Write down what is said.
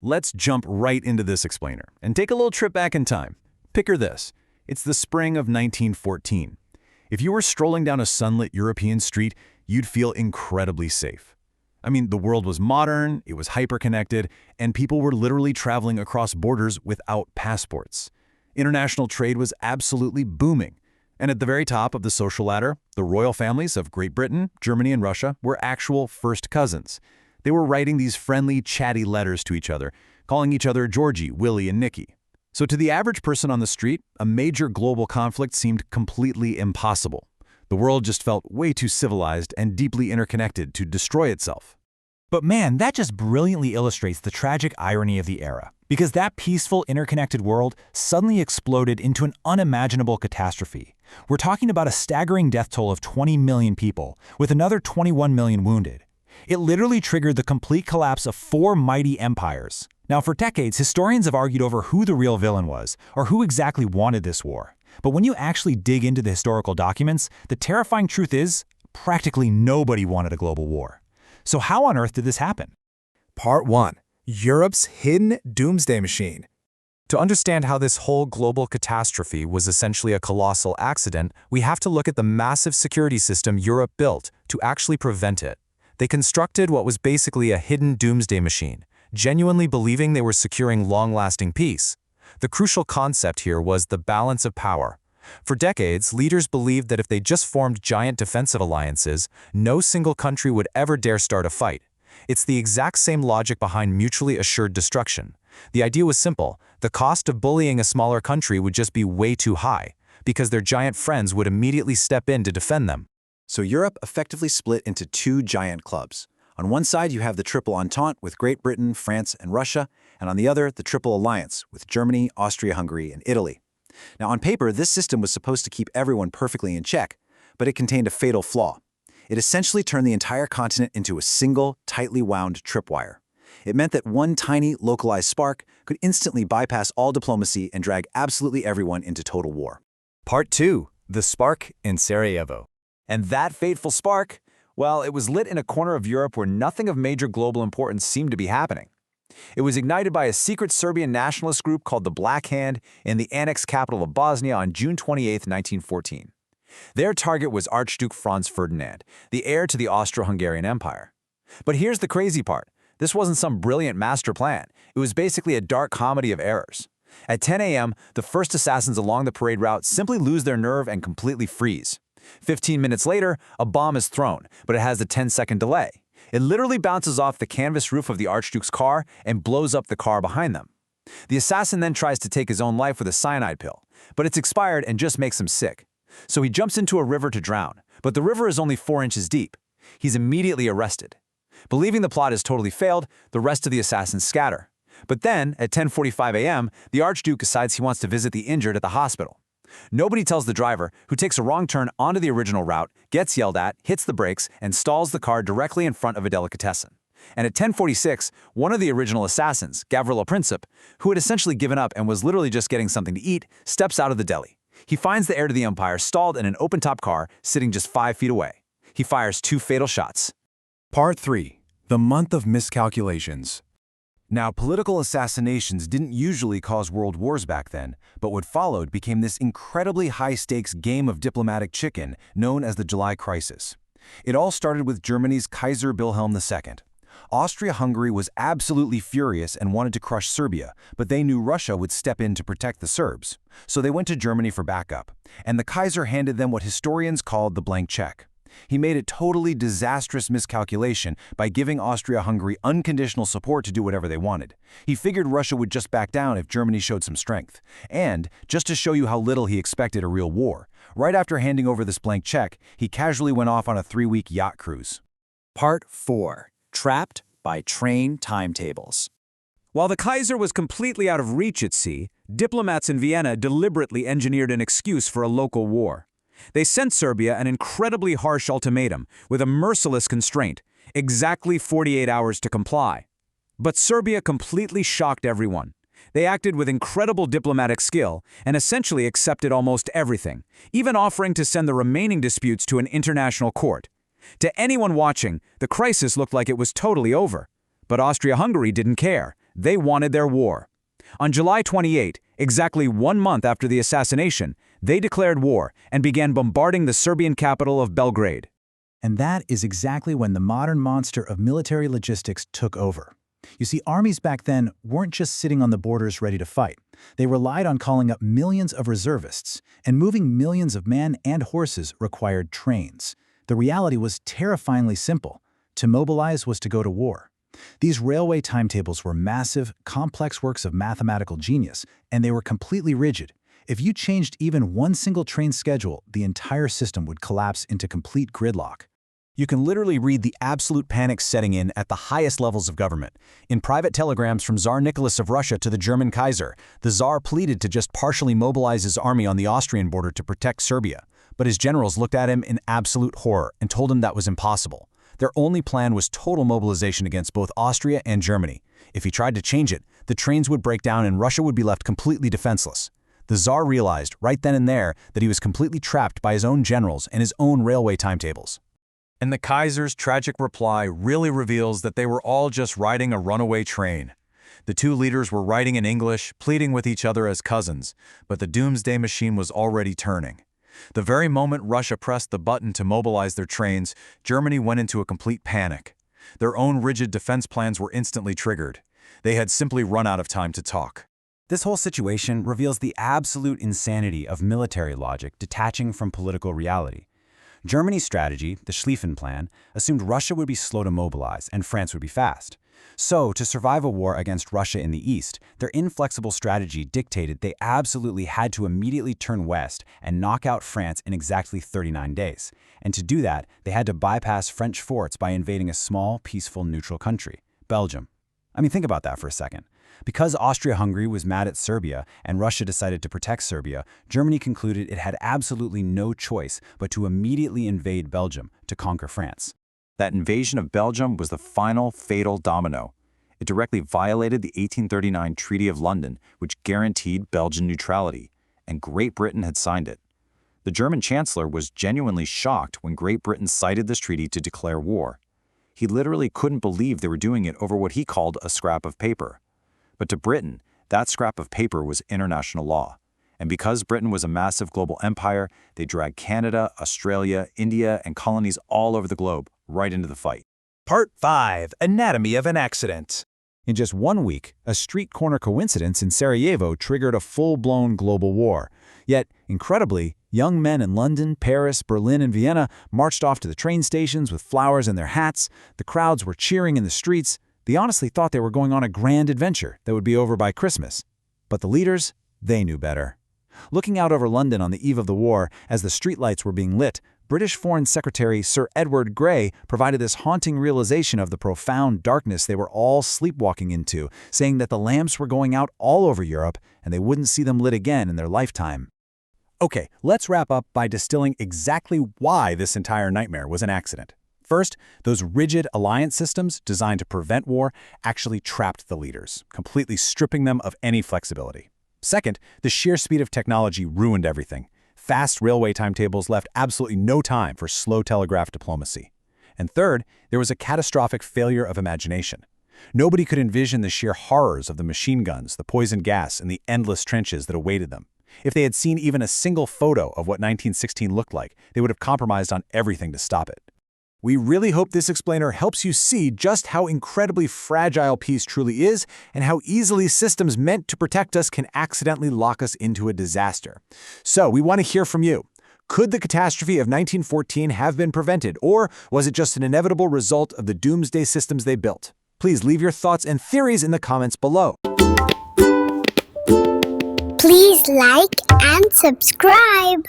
Let's jump right into this explainer and take a little trip back in time. Picture this. It's the spring of 1914. If you were strolling down a sunlit European street, you'd feel incredibly safe. I mean, the world was modern, it was hyper-connected, and people were literally traveling across borders without passports. International trade was absolutely booming. And at the very top of the social ladder, the royal families of Great Britain, Germany, and Russia were actual first cousins. They were writing these friendly, chatty letters to each other, calling each other Georgie, Willie, and Nicky. So to the average person on the street, a major global conflict seemed completely impossible. The world just felt way too civilized and deeply interconnected to destroy itself. But man, that just brilliantly illustrates the tragic irony of the era. Because that peaceful, interconnected world suddenly exploded into an unimaginable catastrophe. We're talking about a staggering death toll of 20 million people, with another 21 million wounded. It literally triggered the complete collapse of 4 mighty empires. Now, for decades, historians have argued over who the real villain was, or who exactly wanted this war. But when you actually dig into the historical documents, the terrifying truth is, practically nobody wanted a global war. So how on earth did this happen? Part 1. Europe's hidden doomsday machine. To understand how this whole global catastrophe was essentially a colossal accident, we have to look at the massive security system Europe built to actually prevent it. They constructed what was basically a hidden doomsday machine, genuinely believing they were securing long-lasting peace. The crucial concept here was the balance of power. For decades, leaders believed that if they just formed giant defensive alliances, no single country would ever dare start a fight. It's the exact same logic behind mutually assured destruction. The idea was simple. The cost of bullying a smaller country would just be way too high, because their giant friends would immediately step in to defend them. So Europe effectively split into 2 giant clubs. On one side, you have the Triple Entente with Great Britain, France, and Russia, and on the other, the Triple Alliance with Germany, Austria-Hungary, and Italy. Now, on paper, this system was supposed to keep everyone perfectly in check, but it contained a fatal flaw. It essentially turned the entire continent into a single, tightly wound tripwire. It meant that one tiny, localized spark could instantly bypass all diplomacy and drag absolutely everyone into total war. Part 2. The Spark in Sarajevo. And that fateful spark, well, it was lit in a corner of Europe where nothing of major global importance seemed to be happening. It was ignited by a secret Serbian nationalist group called the Black Hand in the annexed capital of Bosnia on June 28, 1914. Their target was Archduke Franz Ferdinand, the heir to the Austro-Hungarian Empire. But here's the crazy part. This wasn't some brilliant master plan. It was basically a dark comedy of errors. At 10 a.m., the first assassins along the parade route simply lose their nerve and completely freeze. 15 minutes later, a bomb is thrown, but it has a 10-second delay. It literally bounces off the canvas roof of the Archduke's car and blows up the car behind them. The assassin then tries to take his own life with a cyanide pill, but it's expired and just makes him sick. So he jumps into a river to drown, but the river is only 4 inches deep. He's immediately arrested. Believing the plot has totally failed, the rest of the assassins scatter. But then, at 10:45 a.m., the Archduke decides he wants to visit the injured at the hospital. Nobody tells the driver, who takes a wrong turn onto the original route, gets yelled at, hits the brakes, and stalls the car directly in front of a delicatessen. And at 10:46, one of the original assassins, Gavrilo Princip, who had essentially given up and was literally just getting something to eat, steps out of the deli. He finds the heir to the empire stalled in an open-top car sitting just 5 feet away. He fires 2 fatal shots. Part 3. The month of miscalculations. Now, political assassinations didn't usually cause world wars back then, but what followed became this incredibly high-stakes game of diplomatic chicken known as the July Crisis. It all started with Germany's Kaiser Wilhelm II. Austria-Hungary was absolutely furious and wanted to crush Serbia, but they knew Russia would step in to protect the Serbs. So they went to Germany for backup, and the Kaiser handed them what historians called the blank check. He made a totally disastrous miscalculation by giving Austria-Hungary unconditional support to do whatever they wanted. He figured Russia would just back down if Germany showed some strength. And, just to show you how little he expected a real war, right after handing over this blank check, he casually went off on a 3-week yacht cruise. Part 4. Trapped by train timetables. While the Kaiser was completely out of reach at sea, diplomats in Vienna deliberately engineered an excuse for a local war. They sent Serbia an incredibly harsh ultimatum with a merciless constraint, exactly 48 hours to comply. But Serbia completely shocked everyone. They acted with incredible diplomatic skill and essentially accepted almost everything, even offering to send the remaining disputes to an international court. To anyone watching, the crisis looked like it was totally over. But Austria-Hungary didn't care. They wanted their war. On July 28, exactly 1 month after the assassination, they declared war and began bombarding the Serbian capital of Belgrade. And that is exactly when the modern monster of military logistics took over. You see, armies back then weren't just sitting on the borders ready to fight. They relied on calling up millions of reservists, and moving millions of men and horses required trains. The reality was terrifyingly simple. To mobilize was to go to war. These railway timetables were massive, complex works of mathematical genius, and they were completely rigid. If you changed even one single train schedule, the entire system would collapse into complete gridlock. You can literally read the absolute panic setting in at the highest levels of government. In private telegrams from Tsar Nicholas of Russia to the German Kaiser, the Tsar pleaded to just partially mobilize his army on the Austrian border to protect Serbia. But his generals looked at him in absolute horror and told him that was impossible. Their only plan was total mobilization against both Austria and Germany. If he tried to change it, the trains would break down and Russia would be left completely defenseless. The Tsar realized, right then and there, that he was completely trapped by his own generals and his own railway timetables. And the Kaiser's tragic reply really reveals that they were all just riding a runaway train. The two leaders were writing in English, pleading with each other as cousins, but the doomsday machine was already turning. The very moment Russia pressed the button to mobilize their trains, Germany went into a complete panic. Their own rigid defense plans were instantly triggered. They had simply run out of time to talk. This whole situation reveals the absolute insanity of military logic detaching from political reality. Germany's strategy, the Schlieffen Plan, assumed Russia would be slow to mobilize and France would be fast. So, to survive a war against Russia in the east, their inflexible strategy dictated they absolutely had to immediately turn west and knock out France in exactly 39 days. And to do that, they had to bypass French forts by invading a small, peaceful, neutral country, Belgium. I mean, think about that for a second. Because Austria-Hungary was mad at Serbia and Russia decided to protect Serbia, Germany concluded it had absolutely no choice but to immediately invade Belgium to conquer France. That invasion of Belgium was the final fatal domino. It directly violated the 1839 Treaty of London, which guaranteed Belgian neutrality, and Great Britain had signed it. The German chancellor was genuinely shocked when Great Britain cited this treaty to declare war. He literally couldn't believe they were doing it over what he called a scrap of paper. But to Britain, that scrap of paper was international law. And because Britain was a massive global empire, they dragged Canada, Australia, India, and colonies all over the globe right into the fight. Part 5. Anatomy of an Accident. In just 1 week, a street corner coincidence in Sarajevo triggered a full-blown global war. Yet, incredibly, young men in London, Paris, Berlin, and Vienna marched off to the train stations with flowers in their hats. The crowds were cheering in the streets. They honestly thought they were going on a grand adventure that would be over by Christmas. But the leaders, they knew better. Looking out over London on the eve of the war, as the streetlights were being lit, British Foreign Secretary Sir Edward Grey provided this haunting realization of the profound darkness they were all sleepwalking into, saying that the lamps were going out all over Europe and they wouldn't see them lit again in their lifetime. Okay, let's wrap up by distilling exactly why this entire nightmare was an accident. First, those rigid alliance systems designed to prevent war actually trapped the leaders, completely stripping them of any flexibility. Second, the sheer speed of technology ruined everything. Fast railway timetables left absolutely no time for slow telegraph diplomacy. And third, there was a catastrophic failure of imagination. Nobody could envision the sheer horrors of the machine guns, the poison gas, and the endless trenches that awaited them. If they had seen even a single photo of what 1916 looked like, they would have compromised on everything to stop it. We really hope this explainer helps you see just how incredibly fragile peace truly is and how easily systems meant to protect us can accidentally lock us into a disaster. So we want to hear from you. Could the catastrophe of 1914 have been prevented, or was it just an inevitable result of the doomsday systems they built? Please leave your thoughts and theories in the comments below. Please like and subscribe.